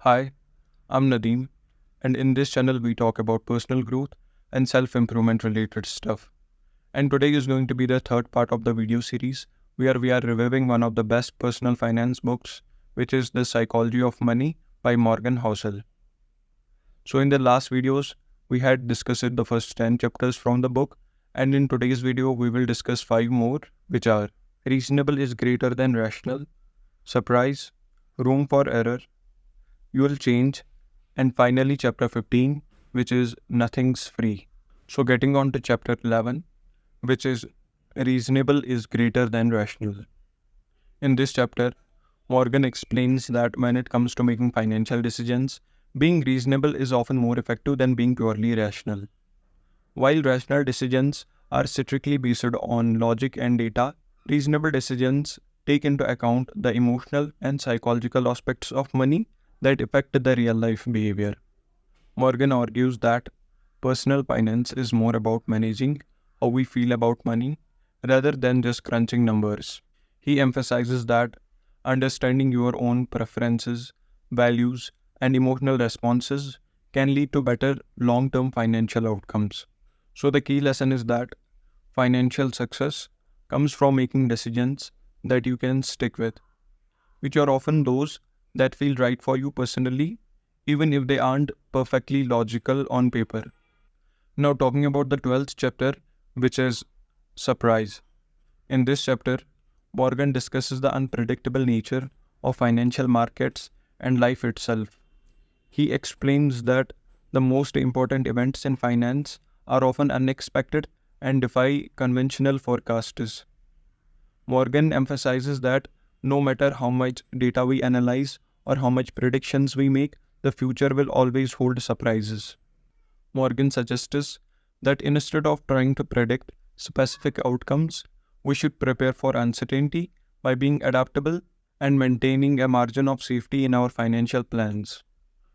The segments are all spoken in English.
Hi, I'm Nadeem, and in this channel we talk about personal growth and self-improvement related stuff. And today is going to be the third part of the video series where we are reviewing one of the best personal finance books, which is The Psychology of Money by Morgan Housel. So in the last videos, we had discussed the first 10 chapters from the book, and in today's video we will discuss 5 more, which are reasonable is greater than rational, surprise, room for error, you will change, and finally chapter 15, which is nothing's free. So getting on to chapter 11, which is reasonable is greater than rational. In this chapter, Morgan explains that when it comes to making financial decisions, being reasonable is often more effective than being purely rational. While rational decisions are strictly based on logic and data, reasonable decisions take into account the emotional and psychological aspects of money that affect the real life behavior. Morgan argues that personal finance is more about managing how we feel about money rather than just crunching numbers. He emphasizes that understanding your own preferences, values, and emotional responses can lead to better long term financial outcomes. So, the key lesson is that financial success comes from making decisions that you can stick with, which are often those that feel right for you personally, even if they aren't perfectly logical on paper. Now, talking about the 12th chapter, which is surprise. In this chapter, Morgan discusses the unpredictable nature of financial markets and life itself. He explains that the most important events in finance are often unexpected and defy conventional forecasts. Morgan emphasizes that no matter how much data we analyze or how much predictions we make, the future will always hold surprises. Morgan suggests that instead of trying to predict specific outcomes, we should prepare for uncertainty by being adaptable and maintaining a margin of safety in our financial plans.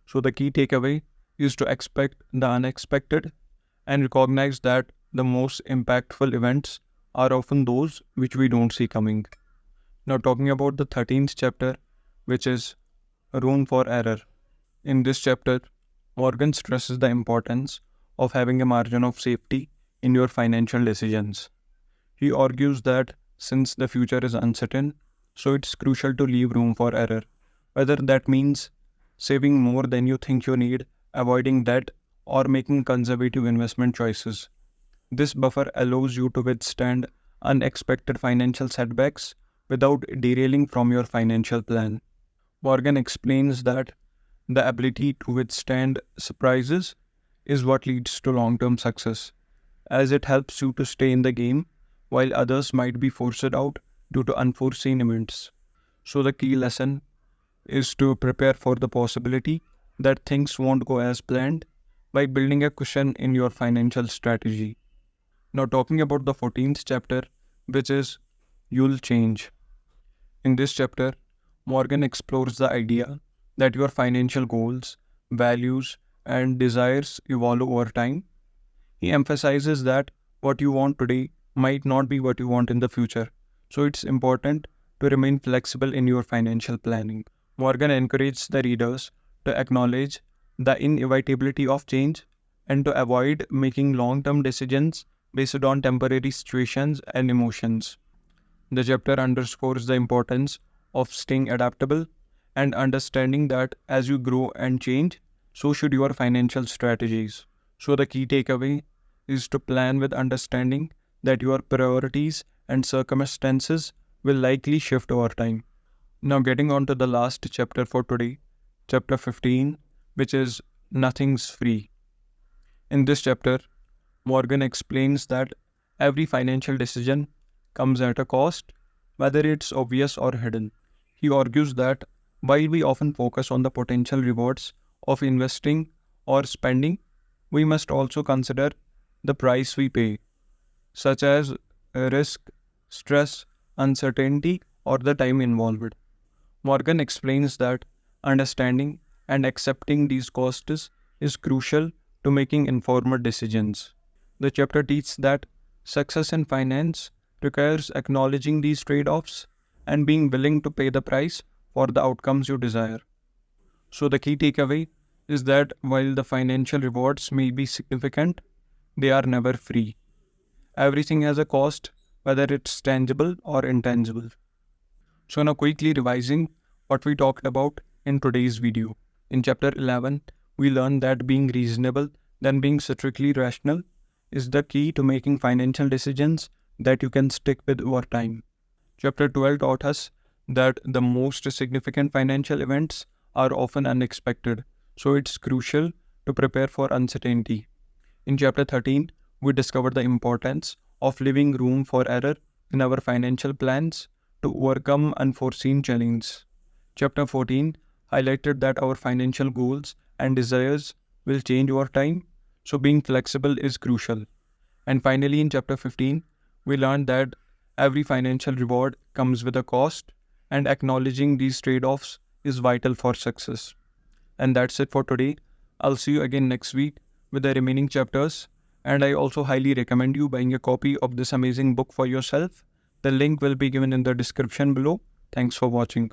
So, the key takeaway is to expect the unexpected and recognize that the most impactful events are often those which we don't see coming. Now, talking about the 13th chapter, which is room for error. In this chapter, Morgan stresses the importance of having a margin of safety in your financial decisions. He argues that since the future is uncertain, so it's crucial to leave room for error, whether that means saving more than you think you need, avoiding debt, or making conservative investment choices. This buffer allows you to withstand unexpected financial setbacks without derailing from your financial plan. Morgan explains that the ability to withstand surprises is what leads to long term success, as it helps you to stay in the game while others might be forced out due to unforeseen events. So, the key lesson is to prepare for the possibility that things won't go as planned by building a cushion in your financial strategy. Now, talking about the 14th chapter, which is You'll Change. In this chapter, Morgan explores the idea that your financial goals, values, and desires evolve over time. He emphasizes that what you want today might not be what you want in the future, so it's important to remain flexible in your financial planning. Morgan encourages the readers to acknowledge the inevitability of change and to avoid making long term decisions based on temporary situations and emotions. The chapter underscores the importance of staying adaptable and understanding that as you grow and change, so should your financial strategies. So, the key takeaway is to plan with understanding that your priorities and circumstances will likely shift over time. Now, getting on to the last chapter for today, chapter 15, which is Nothing's Free. In this chapter, Morgan explains that every financial decision comes at a cost, whether it's obvious or hidden. He argues that while we often focus on the potential rewards of investing or spending, we must also consider the price we pay, such as risk, stress, uncertainty, or the time involved. Morgan explains that understanding and accepting these costs is crucial to making informed decisions. The chapter teaches that success in finance requires acknowledging these trade offs and being willing to pay the price for the outcomes you desire. So the key takeaway is that while the financial rewards may be significant, they are never free. Everything has a cost, whether it's tangible or intangible. So now quickly revising what we talked about in today's video. In chapter 11, we learned that being reasonable than being strictly rational is the key to making financial decisions that you can stick with over time. Chapter 12 taught us that the most significant financial events are often unexpected, so it's crucial to prepare for uncertainty. In chapter 13, we discovered the importance of leaving room for error in our financial plans to overcome unforeseen challenges. Chapter 14 highlighted that our financial goals and desires will change over time, so being flexible is crucial. And finally, in chapter 15, we learned that every financial reward comes with a cost, and acknowledging these trade offs is vital for success. And that's it for today. I'll see you again next week with the remaining chapters. And I also highly recommend you buying a copy of this amazing book for yourself. The link will be given in the description below. Thanks for watching.